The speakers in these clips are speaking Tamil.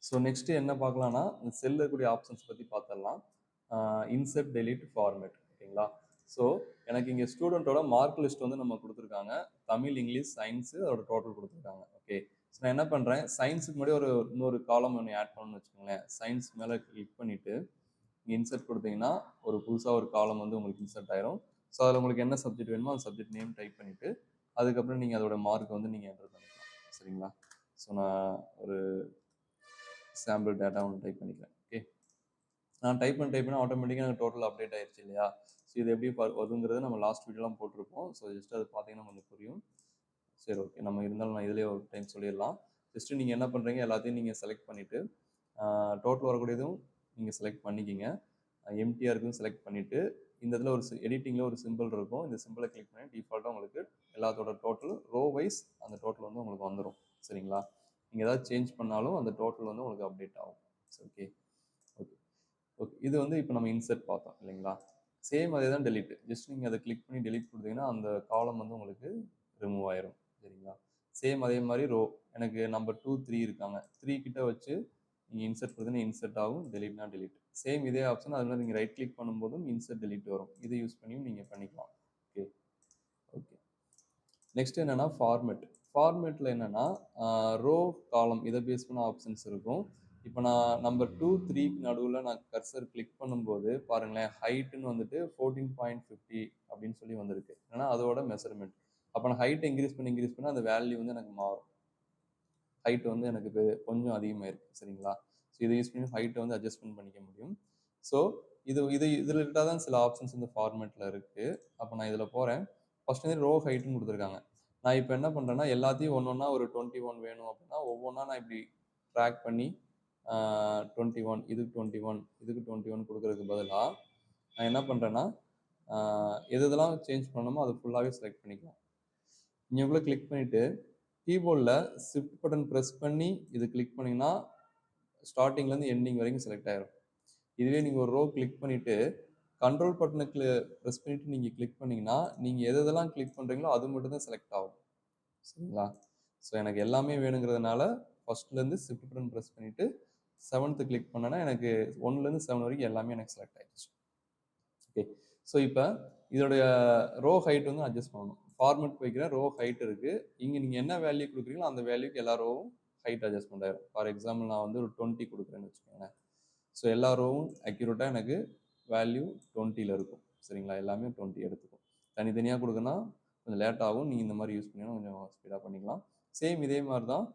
ஸோ நெக்ஸ்ட் என்ன பார்க்கலாம்னா இந்த செல்ல இருக்கக்கூடிய ஆப்ஷன்ஸ் பற்றி பார்த்துடலாம். இன்சர்ட் டெலிட் ஃபார்மேட் ஓகேங்களா. ஸோ எனக்கு இங்கே ஸ்டூடெண்ட்டோட மார்க் லிஸ்ட் வந்து நம்ம கொடுத்துருக்காங்க. தமிழ், இங்கிலீஷ், சயின்ஸு அதோட டோட்டல் கொடுத்துருக்காங்க. ஓகே, ஸோ நான் என்ன பண்ணுறேன், சயின்ஸுக்கு முன்னாடி இன்னொரு காலம் ஒன்று ஆட் பண்ணணும்னு வச்சுக்கோங்களேன். சயின்ஸ் மேலே கிளிக் பண்ணிவிட்டு இங்கே இன்சர்ட் கொடுத்தீங்கன்னா ஒரு புதுசாக ஒரு காலம் வந்து உங்களுக்கு இன்சர்ட் ஆயிரும். ஸோ அதில் உங்களுக்கு என்ன சப்ஜெக்ட் வேணுமோ அந்த சப்ஜெக்ட் நேம் டைப் பண்ணிவிட்டு அதுக்கப்புறம் நீங்கள் அதோட மார்க் வந்து நீங்கள் என்டர் பண்ணிக்கலாம். சரிங்களா. ஸோ நான் ஒரு சாம்பிள் டேட்டா ஒன்று டைப் பண்ணிக்கிறேன். ஓகே, நான் டைப் பண்ண ஆட்டோமேட்டிக்காக எனக்கு டோட்டல் அப்டேட் ஆயிடுச்சு இல்லையா. ஸோ இது எப்படி வருங்கிறது நம்ம லாஸ்ட் வீடியோலாம் போட்டிருப்போம். ஸோ ஜஸ்ட் அது பார்த்தீங்கன்னா கொஞ்சம் புரியும். சரி, ஓகே, நம்ம இருந்தாலும் நான் இதிலே ஒரு டைம் சொல்லிடலாம். ஜஸ்ட்டு நீங்கள் என்ன பண்ணுறீங்க, எல்லாத்தையும் நீங்கள் செலக்ட் பண்ணிவிட்டு டோட்டல் வரக்கூடியதும் நீங்கள் செலக்ட் பண்ணிக்கிங்க. எம்டிஆர் இருக்குன்னு செலக்ட் பண்ணிவிட்டு இந்த இதில் ஒரு எடிட்டிங்கில் ஒரு சிம்பிள் இருக்கும். இந்த சிம்பிளை கிளிக் பண்ணி டிஃபால்ட்டாக உங்களுக்கு எல்லாத்தோட டோட்டல் ரோ வைஸ் அந்த டோட்டல் வந்து உங்களுக்கு வந்துடும். சரிங்களா. நீங்கள் ஏதாவது சேஞ்ச் பண்ணாலும் அந்த டோட்டல் வந்து உங்களுக்கு அப்டேட் ஆகும். ஓகே ஓகே ஓகே, இது வந்து இப்போ நம்ம இன்சர்ட் பார்த்தோம் இல்லைங்களா. சேம் அதே தான் டெலிட். ஜஸ்ட் நீங்கள் அதை கிளிக் பண்ணி டெலிட் கொடுத்தீங்கன்னா அந்த காலம் வந்து உங்களுக்கு ரிமூவ் ஆயிரும். சரிங்களா. சேம் அதே மாதிரி ரோ எனக்கு நம்பர் 2 3 இருக்காங்க. 3 கிட்ட வச்சு நீங்கள் இன்சர்ட் கொடுத்தீங்கன்னா இன்சர்ட் ஆகும், டெலிட்னா டெலிட். சேம் இதே ஆப்ஷன் அது மாதிரி நீங்கள் ரைட் கிளிக் பண்ணும்போதும் இன்சர்ட் டெலிட் வரும். இதை யூஸ் பண்ணியும் நீங்கள் பண்ணிக்கலாம். ஓகே ஓகே, நெக்ஸ்ட் என்னன்னா ஃபார்மேட். ஃபார்மேட்டில் என்னன்னா ரோ காலம் இதை பேஸ் பண்ண ஆப்ஷன்ஸ் இருக்கும். இப்போ நான் நம்பர் 2 3க்கு நடுவில் நான் கர்சர் கிளிக் பண்ணும்போது பாருங்களேன், ஹைட்டுன்னு வந்துட்டு 14.50 அப்படின்னு சொல்லி வந்திருக்கு. ஏன்னா அதோட மெஷர்மெண்ட். அப்போ நான் ஹைட் இன்க்ரீஸ் பண்ணி அந்த வேல்யூ வந்து எனக்கு மாறும். ஹைட் வந்து எனக்கு கொஞ்சம் அதிகமாயிருக்கு. சரிங்களா. ஸோ இதை யூஸ் பண்ணி ஹைட்டை வந்து அட்ஜஸ்ட்மெண்ட் பண்ணிக்க முடியும். ஸோ இதில் இருந்தால் தான் சில ஆப்ஷன்ஸ் இந்த ஃபார்மேட்டில் இருக்குது. அப்போ நான் இதில் போகிறேன். ஃபர்ஸ்ட் வந்து ரோ ஹைட்டுன்னு கொடுத்துருக்காங்க. நான் இப்போ என்ன பண்ணுறேன்னா எல்லாத்தையும் ஒன்றா ஒரு 21 வேணும் அப்படின்னா ஒவ்வொன்றா நான் இப்படி ட்ராக் பண்ணி 21 இதுக்கு 21 இதுக்கு 21 கொடுக்கறதுக்கு பதிலாக நான் என்ன பண்ணுறேன்னா எதெல்லாம் சேஞ்ச் பண்ணணுமோ அதை ஃபுல்லாகவே செலக்ட் பண்ணிக்கலாம். இங்கே கிளிக் பண்ணிவிட்டு கீபோர்டில் ஷிஃப்ட் பட்டன் ப்ரெஸ் பண்ணி இது கிளிக் பண்ணிங்கன்னா ஸ்டார்டிங்லேருந்து எண்டிங் வரைக்கும் செலக்ட் ஆயிரும். இதுவே நீங்கள் ஒரு ரோ கிளிக் பண்ணிவிட்டு கண்ட்ரோல் பட்டனுக்கு ப்ரெஸ் பண்ணிவிட்டு நீங்கள் கிளிக் பண்ணிங்கன்னா நீங்கள் எதெல்லாம் கிளிக் பண்ணுறீங்களோ அது மட்டும் தான் செலக்ட் ஆகும். சரிங்களா. ஸோ எனக்கு எல்லாமே வேணுங்கிறதுனால ஃபர்ஸ்ட்லேருந்து ஷிஃப்ட் பட்டன் ப்ரெஸ் பண்ணிவிட்டு 7th கிளிக் பண்ணேன்னா எனக்கு 1லேருந்து 7 வரைக்கும் எல்லாமே எனக்கு செலக்ட் ஆகிடுச்சு. ஓகே, ஸோ இப்போ இதோடைய ரோ ஹைட் வந்து அட்ஜஸ்ட் பண்ணணும். ஃபார்மேட் வைக்கிற ரோ ஹைட் இருக்குது. இங்கே நீங்கள் என்ன வேல்யூ கொடுக்குறீங்களோ அந்த வேல்யூக்கு எல்லா ரோவும் ஹைட் அட்ஜஸ்ட்மெண்ட் ஆயிரும். ஃபார் எக்ஸாம்பிள் நான் வந்து ஒரு 20 கொடுக்குறேன்னு வச்சுக்கோங்களேன். ஸோ எல்லா ரோவும் அக்யூரேட்டாக எனக்கு வேல்யூ 20ல் இருக்கும். சரிங்களா. எல்லாமே 20 எடுத்துக்கும். தனித்தனியாக கொடுக்குன்னா கொஞ்சம் லேட் ஆகும். நீங்கள் இந்த மாதிரி யூஸ் பண்ணிங்கன்னா கொஞ்சம் ஸ்பீடாக பண்ணிக்கலாம். சேம் இதே மாதிரி தான்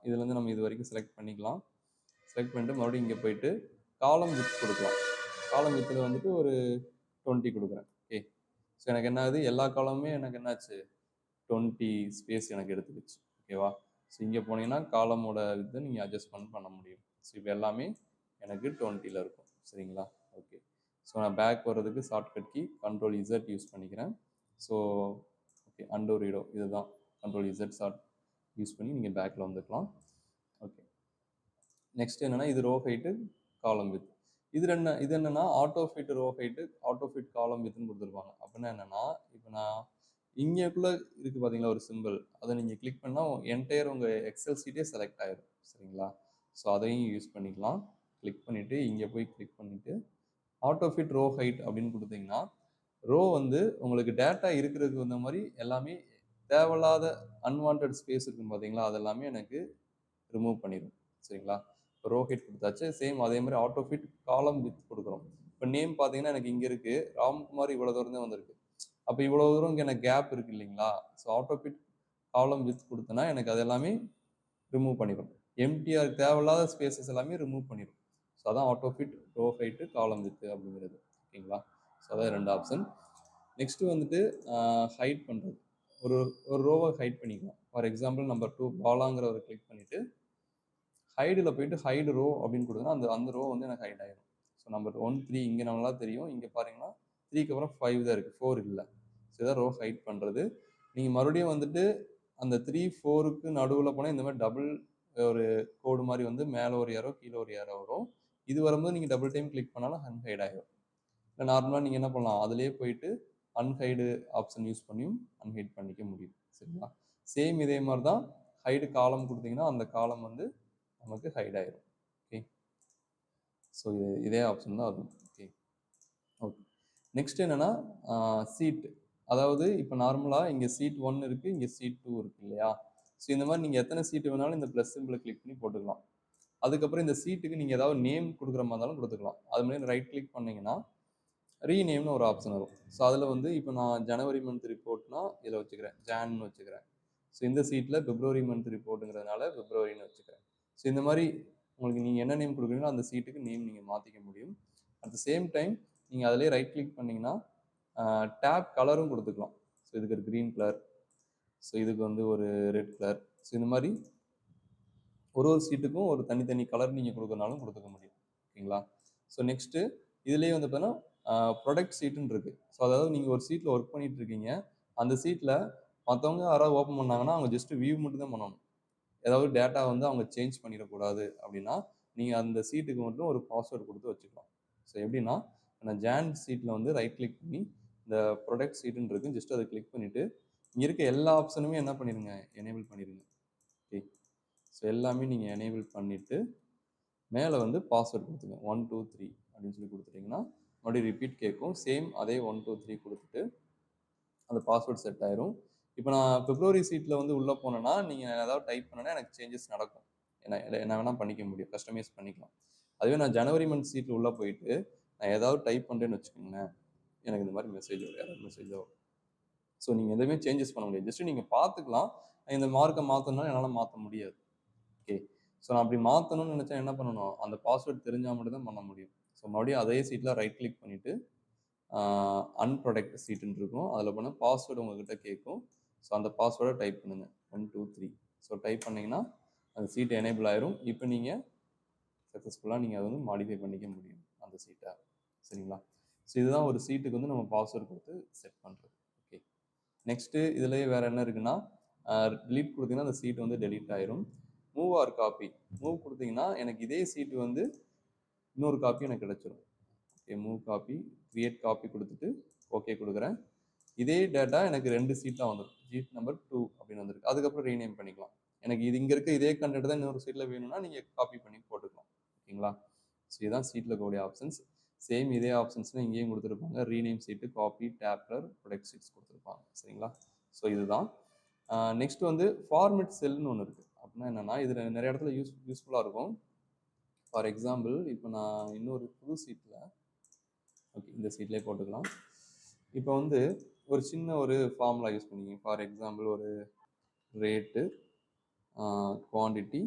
இதுலேருந்து நம்ம இது வரைக்கும் செலக்ட் பண்ணிக்கலாம். செலக்ட் பண்ணிட்டு மறுபடியும் இங்கே போயிட்டு காலம் வித் கொடுக்கலாம். காலம் வித்தில் வந்துட்டு ஒரு 20 கொடுக்குறேன். ஓகே, ஸோ எனக்கு என்ன ஆகுது, எல்லா காலமுமே எனக்கு என்னாச்சு 20 ஸ்பேஸ் எனக்கு எடுத்துக்கிச்சு. ஓகேவா. ஸோ இங்கே போனீங்கன்னா காலமோட வித்தை நீங்கள் அட்ஜஸ்ட் பண்ண முடியும். ஸோ இப்போ எல்லாமே எனக்கு 20ல் இருக்கும். சரிங்களா. ஓகே, ஸோ நான் பேக் வர்றதுக்கு shortcut key control Z use பண்ணிக்கிறேன். ஸோ ஓகே, அண்டோ ரீடோ இதுதான் கண்ட்ரோல் இசட் ஷார்ட் யூஸ் பண்ணி நீங்கள் பேக்கில் வந்துக்கலாம். ஓகே, நெக்ஸ்ட் என்னன்னா இது ரோ ஹைட்டு காலம் வித். இது என்னன்னா auto fit row height auto fit column வித்னு கொடுத்துருப்பாங்க. அப்படின்னா என்னன்னா இப்போ நான் இங்கேக்குள்ள இருக்குது பார்த்தீங்களா ஒரு சிம்பிள், அதை நீங்கள் கிளிக் பண்ணால் என்டையர் உங்கள் எக்ஸல் சீட்டே செலக்ட் ஆயிடும். சரிங்களா. ஸோ அதையும் யூஸ் பண்ணிக்கலாம். கிளிக் பண்ணிவிட்டு இங்கே போய் கிளிக் பண்ணிவிட்டு ஆட்டோ ஃபிட் ரோ ஹைட் அப்படின்னு கொடுத்தீங்கன்னா ரோ வந்து உங்களுக்கு டேட்டா இருக்கிறதுக்கு வந்த மாதிரி எல்லாமே தேவையில்லாத அன்வான்ட் ஸ்பேஸ் இருக்குன்னு பார்த்தீங்களா, அதெல்லாமே எனக்கு ரிமூவ் பண்ணிடும். சரிங்களா. ரோ ஹைட் கொடுத்தாச்சு. சேம் அதே மாதிரி ஆட்டோ ஃபிட் காலம் வித் கொடுக்குறோம். இப்போ நேம் பார்த்தீங்கன்னா எனக்கு இங்கே இருக்குது ராம்குமார் இவ்வளோ தூரம் தான் வந்திருக்கு. அப்போ இவ்வளோ தூரம் இங்கே எனக்கு கேப் இருக்குது இல்லைங்களா. ஸோ ஆட்டோ ஃபிட் காலம் வித் கொடுத்தனா எனக்கு அது எல்லாமே ரிமூவ் பண்ணிடும். எம்டிஆர் தேவையில்லாத ஸ்பேசஸ் எல்லாமே ரிமூவ் பண்ணிடும். ஸோ அதான் auto fit row height column width அப்படிங்கிறது. ஓகேங்களா. ஸோ அதான் 2 ஆப்ஷன். நெக்ஸ்ட்டு வந்துட்டு ஹைட் பண்ணுறது. ஒரு ரோவை ஹைட் பண்ணிக்கலாம். ஃபார் எக்ஸாம்பிள் நம்பர் 2 பாலாங்கிறவரை கிளிக் பண்ணிவிட்டு ஹைடில் போயிட்டு ஹைடு ரோ அப்படின்னு கொடுத்தனா அந்த ரோ வந்து எனக்கு ஹைட் ஆயிடும். ஸோ நம்பர் 1 3 இங்கே நம்மளா தெரியும். இங்கே பாருங்கன்னா 3க்கு அப்புறம் 5 தான் இருக்குது, 4 இல்லை. ஸோ இதான் ரோ ஹைட் பண்ணுறது. நீங்கள் மறுபடியும் வந்துட்டு அந்த 3 4க்கு நடுவில் போனால் இந்த மாதிரி டபுள் ஒரு கோடு மாதிரி வந்து மேலே ஒரு ஏரோ கீழே ஒரு ஏரோ வரும். இது வரும்போது நீங்கள் டபுள் டைம் கிளிக் பண்ணாலும் அன்ஹைட் ஆகிடும். இல்லை நார்மலாக நீங்கள் என்ன பண்ணலாம், அதிலே போயிட்டு அன்ஹைடு ஆப்ஷன் யூஸ் பண்ணியும் அன்ஹைட் பண்ணிக்க முடியும். சரிங்களா. சேம் இதே மாதிரி தான் ஹைடு காலம் கொடுத்தீங்கன்னா அந்த காலம் வந்து நமக்கு ஹைட் ஆயிரும். ஓகே, ஸோ இதே ஆப்ஷன் தான் வரும். Okay okay. நெக்ஸ்ட் என்னன்னா சீட். அதாவது இப்போ நார்மலாக இங்கே சீட் 1 இருக்குது, இங்கே சீட் 2 இருக்குது இல்லையா? ஸோ இந்த மாதிரி நீங்கள் எத்தனை சீட்டு வேணாலும் இந்த ப்ளஸ் சிம்பிளை கிளிக் பண்ணி போட்டுக்கலாம். அதுக்கப்புறம் இந்த சீட்டுக்கு நீங்கள் ஏதாவது நேம் கொடுக்குற மாதிரி இருந்தாலும் கொடுத்துக்கலாம். அது மாதிரி ரைட் கிளிக் பண்ணிங்கன்னா ரீநேம்னு ஒரு ஆப்ஷன் வரும். ஸோ அதில் வந்து இப்போ நான் ஜனவரி மந்த் ரிப்போர்ட்னா இதில் வச்சுக்கிறேன், ஜான்னு வச்சுக்கிறேன். ஸோ இந்த சீட்டில் பிப்ரவரி மந்த் ரிப்போர்ட்டுங்கிறதுனால பிப்ரவரின்னு வச்சுக்கிறேன். ஸோ இந்த மாதிரி உங்களுக்கு நீங்கள் என்ன நேம் கொடுக்குறீங்களோ அந்த சீட்டுக்கு நேம் நீங்கள் மாற்றிக்க முடியும். அட் த சேம் டைம் நீங்கள் அதிலே ரைட் கிளிக் பண்ணிங்கன்னா டேப் கலரும் கொடுத்துக்கலாம். ஸோ இதுக்கு ஒரு க்ரீன் கலர், ஸோ இதுக்கு வந்து ஒரு ரெட் கலர். ஸோ இந்த மாதிரி ஒரு சீட்டுக்கும் ஒரு தனித்தனி கலர் நீங்கள் கொடுக்கறனாலும் கொடுத்துக்க முடியும். ஓகேங்களா? ஸோ நெக்ஸ்ட்டு இதுலேயே வந்து பார்த்தீங்கன்னா ப்ரொடக்ட் சீட்டுன்னு இருக்குது. ஸோ அதாவது நீங்கள் ஒரு சீட்டில் ஒர்க் பண்ணிட்டு இருக்கீங்க, அந்த சீட்டில் மற்றவங்க யாராவது ஓப்பன் பண்ணாங்கன்னா அவங்க ஜஸ்ட் வியூ மட்டும் தான் பண்ணணும். ஏதாவது டேட்டா வந்து அவங்க சேஞ்ச் பண்ணிடக்கூடாது அப்படின்னா நீங்கள் அந்த சீட்டுக்கு மட்டும் ஒரு பாஸ்வேர்டு கொடுத்து வச்சுக்கலாம். ஸோ எப்படின்னா நான் ஜான் சீட்டில் வந்து ரைட் கிளிக் பண்ணி இந்த ப்ரொடக்ட் சீட்டுன்னு இருக்கு, ஜஸ்ட் அதை கிளிக் பண்ணிவிட்டு இங்கே இருக்க எல்லா ஆப்ஷனுமே என்ன பண்ணிடுங்க, எனேபிள் பண்ணிடுங்க. ஓகே, ஸோ எல்லாமே நீங்கள் எனேபிள் பண்ணிவிட்டு மேலே வந்து பாஸ்வேர்டு கொடுத்துங்க 1 2 3 அப்படின்னு சொல்லி கொடுத்துட்டிங்கன்னா மறுபடியும் ரிப்பீட் கேட்கும். சேம் அதே 1 2 3 கொடுத்துட்டு அந்த பாஸ்வேர்டு செட் ஆயிரும். இப்போ நான் பிப்ரவரி சீட்டில் வந்து உள்ளே போனேன்னா நீங்கள் ஏதாவது டைப் பண்ணனா எனக்கு சேஞ்சஸ் நடக்கும். என்ன வேணால் பண்ணிக்க முடியும், கஸ்டமைஸ் பண்ணிக்கலாம். அதுவே நான் ஜனவரி மந்த் சீட்டில் உள்ளே போயிட்டு நான் ஏதாவது டைப் பண்ணுறேன்னு வச்சுக்கோங்களேன், எனக்கு இந்த மாதிரி மெசேஜ் வரும், யாராவது மெசேஜ் வரும். ஸோ நீங்கள் எதுவுமே சேஞ்சஸ் பண்ண முடியாது, ஜஸ்ட் நீங்கள் பார்த்துக்கலாம். இந்த மார்க்கை மாற்றணும்னா என்னால் மாற்ற முடியாது. ஓகே, ஸோ நான் அப்படி மாற்றணும்னு நினச்சா என்ன பண்ணணும், அந்த பாஸ்வேர்டு தெரிஞ்சால் மட்டும் தான் பண்ண முடியும். ஸோ மறுபடியும் அதே சீட்டில் ரைட் கிளிக் பண்ணிவிட்டு அன்ப்ரொடெக்ட் சீட்டுன்னு இருக்கும், அதில் போனால் பாஸ்வேர்டு உங்ககிட்ட கேட்கும். ஸோ அந்த பாஸ்வேர்டை டைப் பண்ணுங்கள் 1 2 3. ஸோ டைப் பண்ணிங்கன்னா அந்த சீட் எனேபிள் ஆயிரும். இப்போ நீங்கள் சக்ஸஸ்ஃபுல்லாக நீங்கள் அதை வந்து மாடிஃபை பண்ணிக்க முடியும் அந்த சீட்டை. சரிங்களா? ஸோ இதுதான் ஒரு சீட்டுக்கு வந்து நம்ம பாஸ்வேர்டு கொடுத்து செட் பண்ணுறது. ஓகே, நெக்ஸ்ட்டு இதுலேயே வேறு என்ன இருக்குன்னா delete கொடுத்தீங்கன்னா அந்த சீட் வந்து delete ஆயிரும். மூவ் ஆர் காப்பி, மூவ் கொடுத்தீங்கன்னா எனக்கு இதே சீட்டு வந்து இன்னொரு காப்பி எனக்கு கிடச்சிரும். Okay, move copy, create copy கொடுத்துட்டு ஓகே கொடுக்குறேன். இதே டேட்டா எனக்கு 2 சீட்டாக வந்துடும், சீட் நம்பர் 2 அப்படின்னு வந்துருக்கு. அதுக்கப்புறம் ரீநேம் பண்ணிக்கலாம். எனக்கு இது இங்கே இருக்க இதே கண்டென்ட் தான் இன்னொரு சீட்டில் வேணும்னா நீங்கள் காப்பி பண்ணி போட்டுக்கலாம். ஓகேங்களா? ஸோ இதுதான் சீட்டில் இருக்கக்கூடிய ஆப்ஷன்ஸ். சேம் இதே ஆப்ஷன்ஸ்லாம் இங்கேயும் கொடுத்துருப்பாங்க. ரீநேம் சீட்டு, காப்பி, டேப்லர், ப்ரொடக்ட் சீட்ஸ் கொடுத்துருப்பாங்க. சரிங்களா? ஸோ இதுதான். நெக்ஸ்ட் வந்து ஃபார்மேட் செல்னு ஒன்று இருக்குது. அப்படின்னா என்னென்னா இதில் நிறைய இடத்துல யூஸ்ஃபுல்லாக இருக்கும். ஃபார் எக்ஸாம்பிள் இப்போ நான் இன்னொரு புது சீட்டில், ஓகே இந்த சீட்லேயே போட்டுக்கலாம். இப்போ வந்து ஒரு சின்ன ஒரு ஃபார்முலா யூஸ் பண்ணிக்கிங்க. ஃபார் எக்ஸாம்பிள் ஒரு ரேட்டு, குவான்டிட்டி,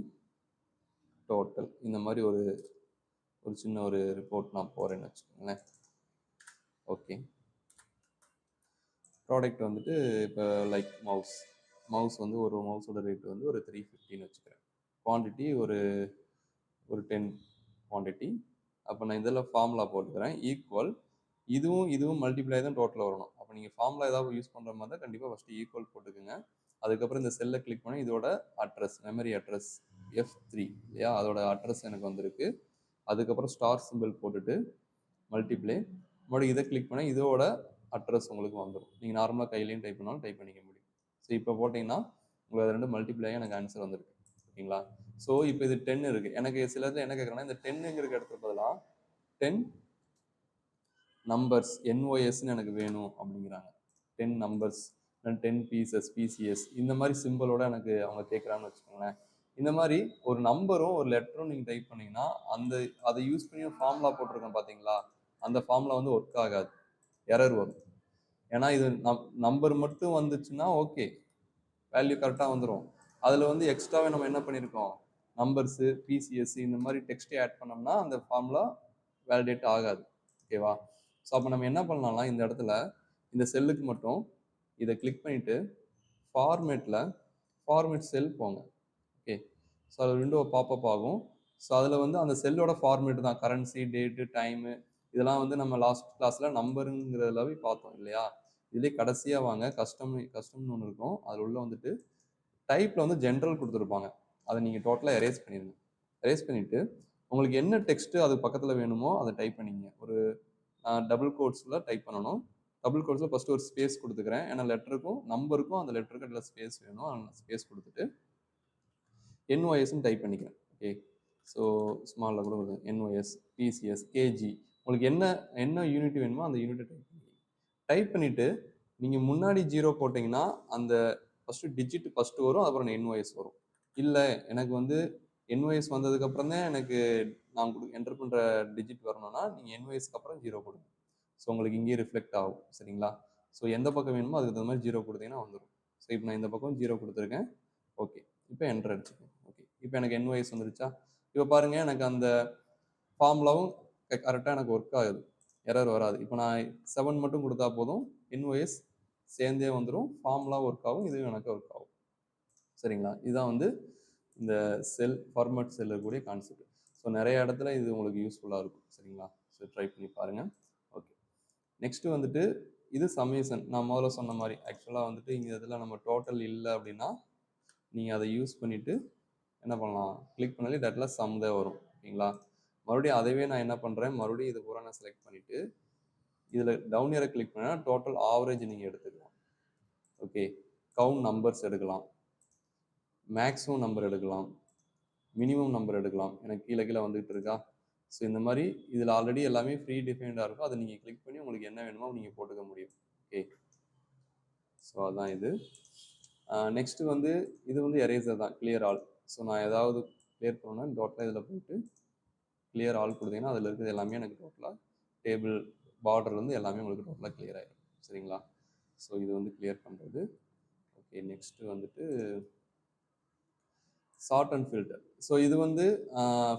டோட்டல், இந்த மாதிரி ஒரு சின்ன ஒரு ரிப்போர்ட் நான் போகிறேன்னு வச்சுக்கோங்களேன். ஓகே, ப்ராடக்ட் வந்துட்டு இப்போ லைக் மவுஸ் வந்து ஒரு மவுஸோட ரேட் வந்து ஒரு 350ன்னு வச்சுக்கிறேன். குவான்டிட்டி ஒரு 10 குவான்டிட்டி. அப்போ நான் இதில் ஃபார்முலா போட்டுக்கிறேன் ஈக்குவல், இதுவும் மல்டிப்ளை தான் டோட்டல் வரணும். அப்போ நீங்கள் ஃபார்முலா ஏதாவது யூஸ் பண்ணுற மாதிரி தான் கண்டிப்பாக ஃபஸ்ட்டு ஈக்குவல் போட்டுக்குங்க. அதுக்கப்புறம் இந்த செல்லை கிளிக் பண்ணி இதோட அட்ரஸ், மெமரி அட்ரஸ் F3 இல்லையா, அதோட அட்ரஸ் எனக்கு வந்திருக்கு. அதுக்கப்புறம் ஸ்டார் சிம்பிள் போட்டுட்டு மல்டிப்ளை, மறுபடியும் இதை கிளிக் பண்ணால் இதோட அட்ரஸ் உங்களுக்கு வந்துடும். நீங்கள் நார்மலாக கையிலையும் டைப் பண்ணாலும் டைப் பண்ணிக்க முடியும். ஸோ இப்போ போட்டிங்கன்னா உங்களுக்கு அது 2 மல்டிப்ளை எனக்கு ஆன்சர் வந்திருக்கு. ஓகேங்களா? ஸோ இப்போ இது 10 இருக்குது. எனக்கு சில இடத்துல என்ன கேட்குறேன்னா இந்த 10ங்கிற இடத்துல பதிலாக 10 நம்பர்ஸ் NOSன்னு எனக்கு வேணும் அப்படிங்கிறாங்க. 10 நம்பர்ஸ், 10 பீசஸ், PCS, இந்த மாதிரி சிம்பிளோட எனக்கு அவங்க கேட்குறான்னு வச்சுக்கோங்களேன். இந்த மாதிரி ஒரு நம்பரும் ஒரு லெட்டரும் நீங்கள் டைப் பண்ணிங்கன்னா அதை யூஸ் பண்ணி ஃபார்முலா போட்டிருக்கேன் பார்த்தீங்களா, அந்த ஃபார்முலா வந்து ஒர்க் ஆகாது, எரர் வரும். ஏன்னா இது நம்பர் மட்டும் வந்துச்சுன்னா ஓகே, வேல்யூ கரெக்டாக வந்துடும். அதில் வந்து எக்ஸ்ட்ராவே நம்ம என்ன பண்ணியிருக்கோம், நம்பர்ஸு, PCS இந்த மாதிரி டெக்ஸ்ட்டே ஆட் பண்ணோம்னா அந்த ஃபார்முலா வேலிடேட் ஆகாது. ஓகேவா? ஸோ அப்போ நம்ம என்ன பண்ணலாம்னா இந்த இடத்துல இந்த செல்லுக்கு மட்டும் இதை கிளிக் பண்ணிவிட்டு ஃபார்மேட் செல் போங்க. ஓகே, ஸோ அது விண்டோ பாப்அப் ஆகும். ஸோ அதில் வந்து அந்த செல்லோட ஃபார்மேட் தான் கரன்சி, டேட்டு, டைமு, இதெல்லாம் வந்து நம்ம லாஸ்ட் கிளாஸில் நம்பருங்கிறதுலவே பார்த்தோம் இல்லையா. இதுலேயே கடைசியாக வாங்க கஸ்டம்னு ஒன்று இருக்கும், அதில் உள்ள வந்துட்டு டைப்பில் வந்து ஜென்ரல் கொடுத்துருப்பாங்க. அதை நீங்கள் டோட்டலாக எரேஸ் பண்ணிடுங்க. எரேஸ் பண்ணிவிட்டு உங்களுக்கு என்ன டெக்ஸ்ட்டு அது பக்கத்தில் வேணுமோ அதை டைப் பண்ணிங்க. ஒரு டபுள் கோட்ஸில் டைப் பண்ணணும். டபுள் கோட்ஸில் ஃபஸ்ட்டு ஒரு ஸ்பேஸ் கொடுத்துக்கிறேன், ஏன்னா லெட்டருக்கும் நம்பருக்கும் அந்த லெட்டருக்கு அதில் ஸ்பேஸ் வேணும், ஸ்பேஸ் கொடுத்துட்டு NOSன்னு டைப் பண்ணிக்கிறேன். ஓகே, ஸோ ஸ்மாலில் கூட கொடுங்க என்ஒஎஸ், பிசிஎஸ், கேஜி, உங்களுக்கு என்ன என்ன யூனிட் வேணுமோ அந்த யூனிட்டை டைப் பண்ணிவிட்டு நீங்கள் முன்னாடி 0 போட்டிங்கன்னா அந்த ஃபஸ்ட்டு டிஜிட் ஃபஸ்ட்டு வரும், அப்புறம் என்ஒஎஸ் வரும். இல்லை எனக்கு வந்து என்ஒஎஸ் வந்ததுக்கப்புறம் தான் எனக்கு நான் என்டர் பண்ணுற டிஜிட் வரணும்னா நீங்கள் என்ஒஎஸ்க்கு அப்புறம் 0 கொடுங்க. ஸோ உங்களுக்கு இங்கேயே ரிஃப்ளெக்ட் ஆகும். சரிங்களா? ஸோ எந்த பக்கம் வேணுமோ அதுக்கு தகுந்த மாதிரி 0 கொடுத்தீங்கன்னா வந்துடும். ஸோ இப்போ நான் இந்த பக்கம் 0 கொடுத்துருக்கேன். ஓகே, இப்போ என்டர் அடிச்சுக்கேன். ஓகே, இப்போ எனக்கு என்ஒஎஸ் வந்துருச்சா? இப்போ பாருங்கள், எனக்கு அந்த ஃபார்முலாவும் கரெக்டாக எனக்கு ஒர்க் ஆகுது, எரர் வராது. இப்போ நான் 7 மட்டும் கொடுத்தா போதும், இன்வாய்ஸ் சேர்ந்தே வந்துடும், ஃபார்முலா ஒர்க் ஆகும், இதுவும் எனக்கு ஒர்க் ஆகும். சரிங்களா? இதுதான் வந்து இந்த செல் ஃபார்மேட் செல் இருக்கக்கூடிய கான்செப்ட். ஸோ நிறைய இடத்துல இது உங்களுக்கு யூஸ்ஃபுல்லாக இருக்கும். சரிங்களா? ஸோ ட்ரை பண்ணி பாருங்கள். ஓகே, நெக்ஸ்ட்டு வந்துட்டு இது சம்மேஷன். நான் முதல்ல சொன்ன மாதிரி ஆக்சுவலாக வந்துட்டு இங்கே இதில் நம்ம டோட்டல் இல்லை அப்படின்னா நீங்கள் அதை யூஸ் பண்ணிவிட்டு என்ன பண்ணலாம், கிளிக் பண்ணாலே டேட்டில் சம் தான் வரும். ஓகேங்களா? மறுபடியும் அதவே நான் என்ன பண்ணுறேன், மறுபடியும் இது பூரா நான் செலக்ட் பண்ணிவிட்டு இதில் டவுன் ஏரை கிளிக் பண்ணால் டோட்டல் ஆவரேஜ் நீங்கள் எடுத்துக்கலாம். ஓகே, கவுண்ட் நம்பர்ஸ் எடுக்கலாம், மேக்ஸிமம் நம்பர் எடுக்கலாம், மினிமம் நம்பர் எடுக்கலாம். எனக்கு கீழே கீழே வந்துகிட்டு இருக்கா? ஸோ இந்த மாதிரி இதில் ஆல்ரெடி எல்லாமே ஃப்ரீ டிஃபைன்டாக இருக்கும். அதை நீங்கள் கிளிக் பண்ணி உங்களுக்கு என்ன வேணுமோ நீங்கள் போட்டுக்க முடியும். ஓகே, ஸோ அதுதான் இது. நெக்ஸ்ட்டு வந்து இது வந்து எரேசர் தான், கிளியர் ஆல். ஸோ நான் ஏதாவது கிளியர் பண்ணணும்னா டோட்டலாக இதில் போயிட்டு கிளியர் ஆல் கொடுத்தீங்கன்னா அதில் இருக்கிறது எல்லாமே எனக்கு டோட்டலாக டேபிள் பார்டர்லேருந்து எல்லாமே உங்களுக்கு டோட்டலாக கிளியர் ஆகிடும். சரிங்களா? ஸோ இது வந்து கிளியர் பண்ணுறது. ஓகே, நெக்ஸ்ட்டு வந்துட்டு சார்ட் அண்ட் ஃபில்டர். ஸோ இது வந்து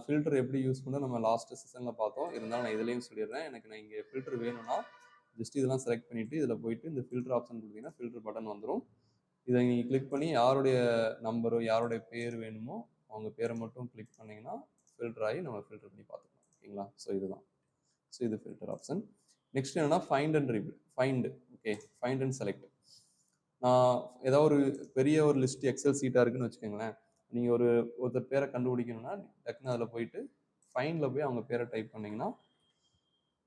ஃபில்டர் எப்படி யூஸ் பண்ண நம்ம லாஸ்ட் செஷனில் பார்த்தோம். இருந்தாலும் நான் இதுலேயும் சொல்லிடுறேன். நான் இங்கே ஃபில்டர் வேணும்னா ஜஸ்ட் இதெல்லாம் செலக்ட் பண்ணிவிட்டு இதில் போயிட்டு இந்த ஃபில்டர் ஆப்ஷன் கொடுத்தீங்கன்னா ஃபில்டர் பட்டன் வந்துடும். இதை நீங்கள் கிளிக் பண்ணி யாருடைய நம்பரோ யாருடைய பேர் வேணுமோ அவங்க பேரை மட்டும் கிளிக் பண்ணிங்கன்னா ஃபில்டர் ஆகி நம்ம ஃபில்டர் பண்ணி பார்த்துக்கலாம். ஓகேங்களா? ஸோ இதுதான். ஸோ இது ஃபில்டர் ஆப்ஷன். நெக்ஸ்ட் என்னன்னா find and repeat. Okay, find and select. நான் ஏதாவது ஒரு பெரிய ஒரு லிஸ்ட் எக்ஸல் சீட்டாக இருக்குன்னு வச்சுக்கோங்களேன். நீங்கள் ஒருத்தர் பேரை கண்டுபிடிக்கணும்னா டக்குன்னு அதில் போயிட்டு ஃபைண்டில் போய் அவங்க பேரை டைப் பண்ணிங்கன்னா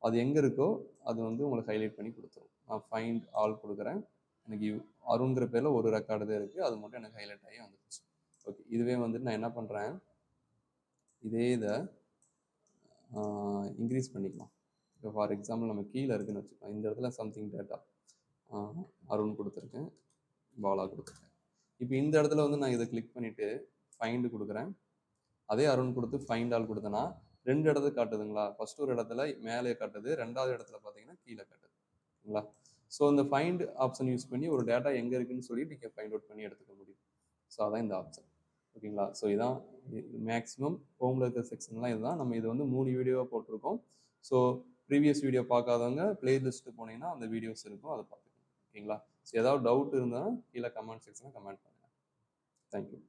அது எங்கே இருக்கோ அது வந்து உங்களுக்கு ஹைலைட் பண்ணி கொடுத்துரும். நான் ஃபைண்ட் ஆல் கொடுக்குறேன். எனக்கு அருண்கிற பேரில் ஒரு ரெக்கார்டு தான் இருக்குது, அது மட்டும் எனக்கு ஹைலைட் ஆகி வந்துருச்சு. ஓகே, இதுவே வந்துட்டு நான் என்ன பண்ணுறேன், இதே இதை இன்க்ரீஸ் பண்ணிக்கலாம். இப்போ ஃபார் எக்ஸாம்பிள் நம்ம கீழே இருக்குன்னு வச்சுக்கலாம். இந்த இடத்துல சம்திங் டேட்டா அருண் கொடுத்துருக்கேன், பாலா கொடுத்துருக்கேன். இப்போ இந்த இடத்துல வந்து நான் இதை கிளிக் பண்ணிவிட்டு ஃபைண்டு கொடுக்குறேன். அதே அருண் கொடுத்து ஃபைண்ட் ஆல் கொடுத்தேன்னா 2 இடத்துல காட்டுதுங்களா? ஃபர்ஸ்ட் ஒரு இடத்துல மேலே காட்டுது, 2வது இடத்துல பார்த்தீங்கன்னா கீழே காட்டுது. ஓகேங்களா? ஸோ இந்த ஃபைண்ட் ஆப்ஷன் யூஸ் பண்ணி ஒரு டேட்டா எங்கே இருக்குன்னு சொல்லி நீங்கள் ஃபைண்ட் அவுட் பண்ணி எடுத்துக்க முடியும். ஸோ அதான் இந்த ஆப்ஷன். ஓகேங்களா? ஸோ இதான் மேக்ஸிமம் ஹோமில் இருக்கிற செக்ஷன்லாம் இதுதான். நம்ம இது வந்து 3 வீடியோவாக போட்டிருக்கோம். ஸோ ப்ரீவியஸ் வீடியோ பார்க்காதவங்க பிளேலிஸ்ட்டு போனீங்கன்னா அந்த வீடியோஸ் இருக்கும், அதை பார்த்துக்கணும். ஓகேங்களா? ஸோ ஏதாவது டவுட் இருந்தால் கீழே கமெண்ட் செக்ஷனில் கமெண்ட் பண்ணுங்கள். தேங்க்யூ.